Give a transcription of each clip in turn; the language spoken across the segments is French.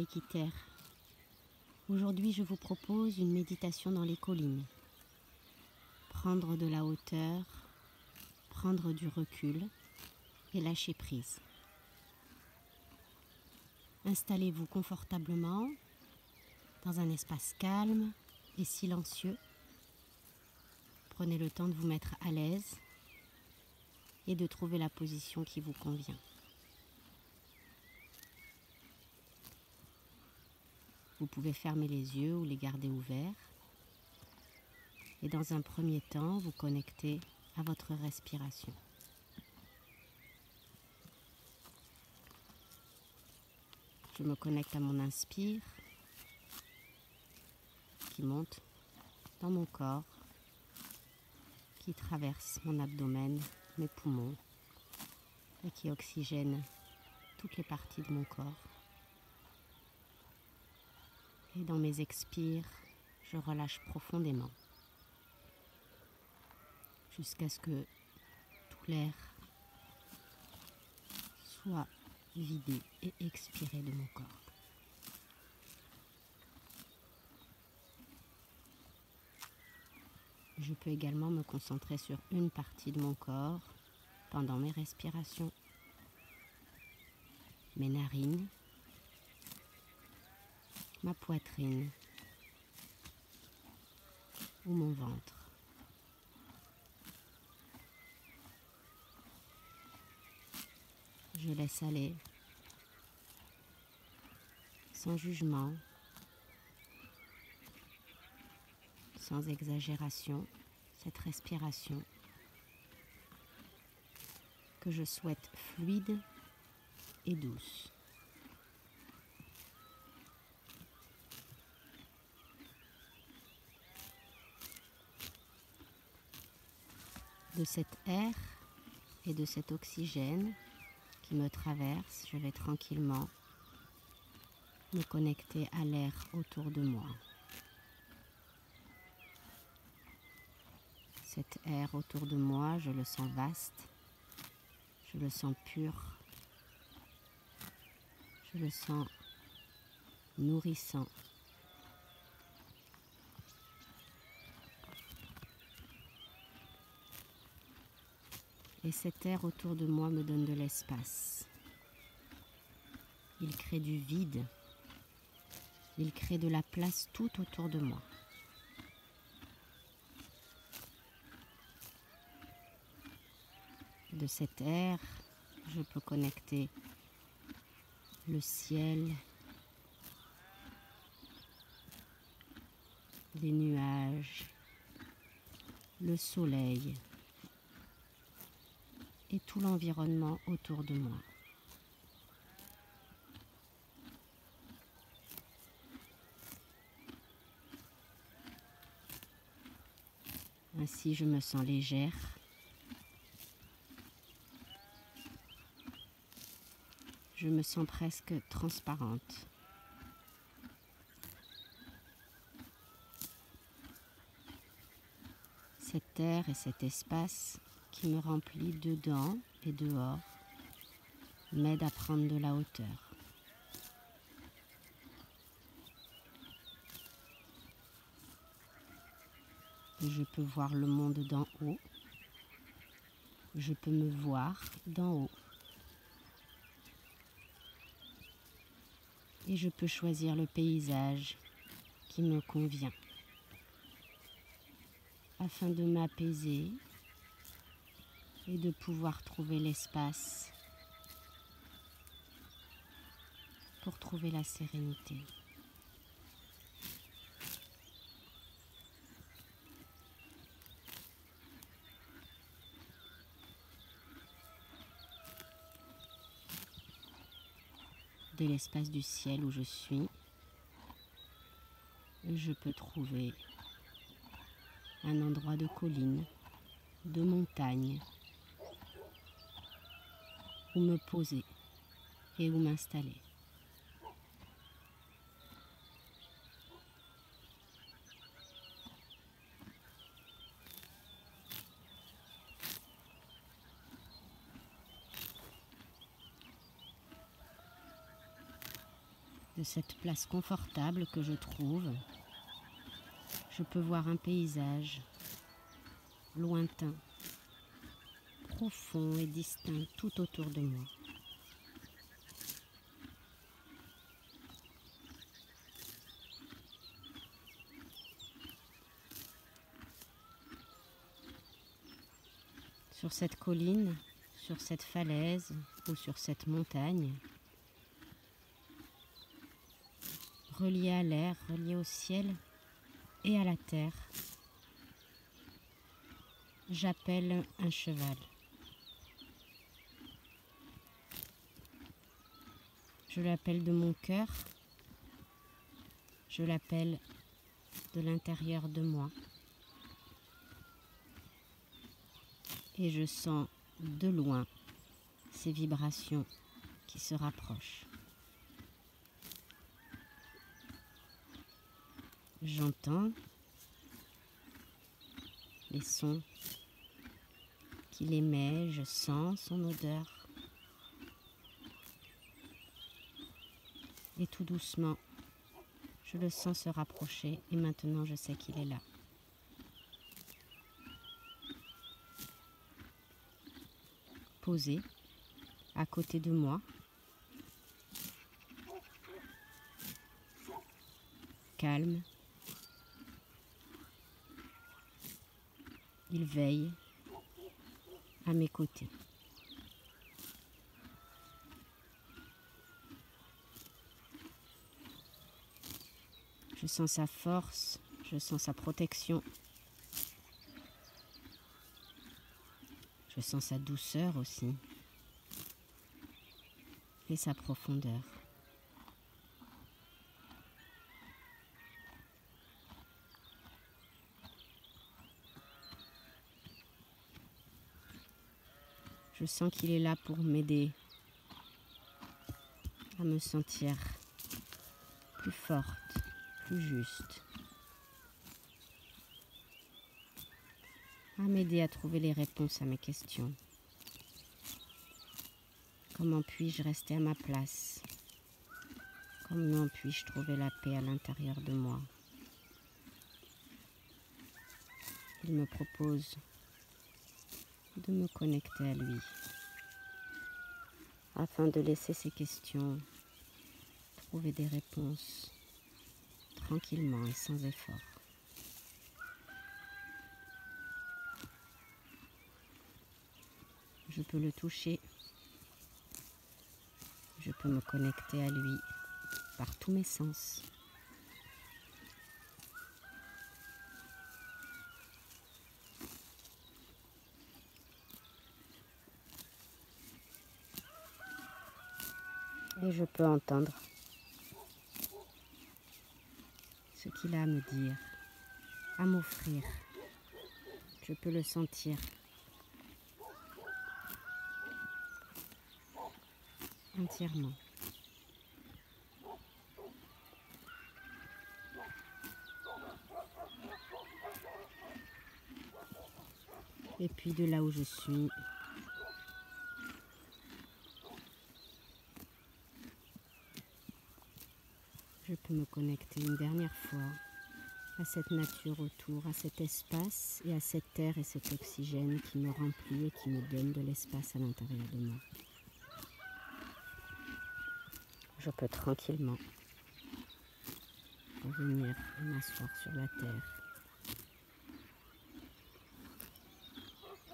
Équiterre. Aujourd'hui, je vous propose une méditation dans les collines. Prendre de la hauteur, prendre du recul et lâcher prise. Installez-vous confortablement dans un espace calme et silencieux. Prenez le temps de vous mettre à l'aise et de trouver la position qui vous convient. Vous pouvez fermer les yeux ou les garder ouverts. Et dans un premier temps, vous connectez à votre respiration. Je me connecte à mon inspire qui monte dans mon corps, qui traverse mon abdomen, mes poumons et qui oxygène toutes les parties de mon corps. Et dans mes expires, je relâche profondément jusqu'à ce que tout l'air soit vidé et expiré de mon corps. Je peux également me concentrer sur une partie de mon corps pendant mes respirations, mes narines, ma poitrine ou mon ventre. Je laisse aller, sans jugement, sans exagération, cette respiration que je souhaite fluide et douce. De cet air et de cet oxygène qui me traverse, je vais tranquillement me connecter à l'air autour de moi. Cet air autour de moi, je le sens vaste, je le sens pur, je le sens nourrissant. Et cet air autour de moi me donne de l'espace. Il crée du vide. Il crée de la place tout autour de moi. De cet air, je peux connecter le ciel, les nuages, le soleil et tout l'environnement autour de moi. Ainsi, je me sens légère. Je me sens presque transparente. Cet air et cet espace qui me remplit dedans et dehors m'aide à prendre de la hauteur. Je peux voir le monde d'en haut. Je peux me voir d'en haut. Et je peux choisir le paysage qui me convient afin de m'apaiser et de pouvoir trouver l'espace pour trouver la sérénité. De l'espace du ciel où je suis, je peux trouver un endroit de colline, de montagne, où me poser et où m'installer. de cette place confortable que je trouve, je peux voir un paysage lointain, profond et distinct tout autour de moi. Sur cette colline, sur cette falaise ou sur cette montagne, reliée à l'air, reliée au ciel et à la terre, j'appelle un cheval. Je l'appelle de mon cœur, je l'appelle de l'intérieur de moi. Et je sens de loin ces vibrations qui se rapprochent. J'entends les sons qu'il émet, je sens son odeur. Et tout doucement, je le sens se rapprocher et maintenant je sais qu'il est là. Posé à côté de moi, calme, il veille à mes côtés. Je sens sa force, je sens sa protection, je sens sa douceur aussi et sa profondeur. Je sens qu'il est là pour m'aider à me sentir plus forte, plus juste, à m'aider à trouver les réponses à mes questions. Comment puis-je rester à ma place? Comment puis-je trouver la paix à l'intérieur de moi? Il me propose de me connecter à lui, afin de laisser ces questions trouver des réponses tranquillement et sans effort. Je peux le toucher, je peux me connecter à lui par tous mes sens. Et je peux entendre ce qu'il a à me dire, à m'offrir. Je peux le sentir entièrement. Et puis de là où je suis, je peux me connecter une dernière fois à cette nature autour, à cet espace et à cette air et cet oxygène qui me remplit et qui me donne de l'espace à l'intérieur de moi. Je peux tranquillement revenir et m'asseoir sur la terre.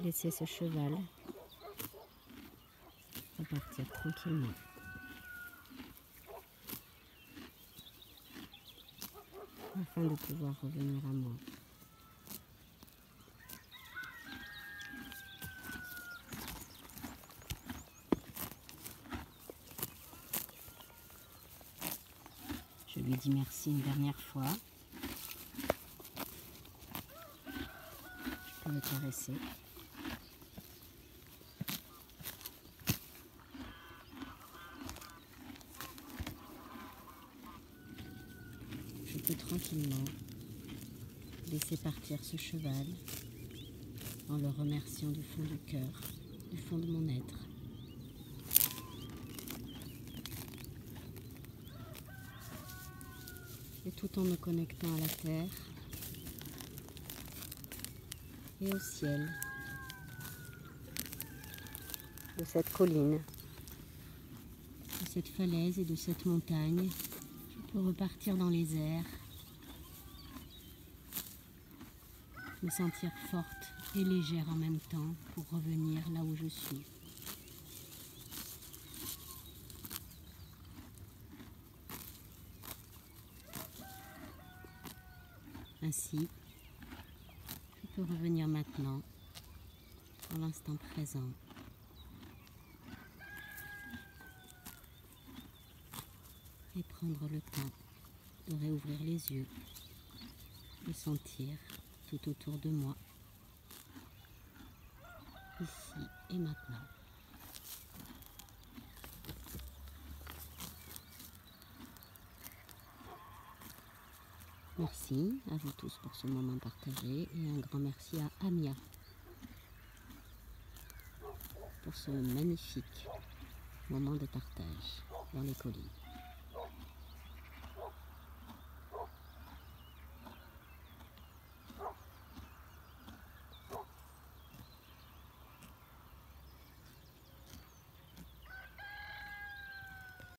Laisser ce cheval repartir tranquillement. Afin de pouvoir revenir à moi. Je lui dis merci une dernière fois. Je peux le caresser. Je peux tranquillement laisser partir ce cheval en le remerciant du fond du cœur, du fond de mon être. et tout en me connectant à la terre et au ciel de cette colline, de cette falaise et de cette montagne. Je peux repartir dans les airs, me sentir forte et légère en même temps pour revenir là où je suis. Ainsi, je peux revenir maintenant, dans l'instant présent, et prendre le temps de réouvrir les yeux, de sentir tout autour de moi, ici et maintenant. Merci à vous tous pour ce moment partagé et un grand merci à Amia pour ce magnifique moment de partage dans les collines.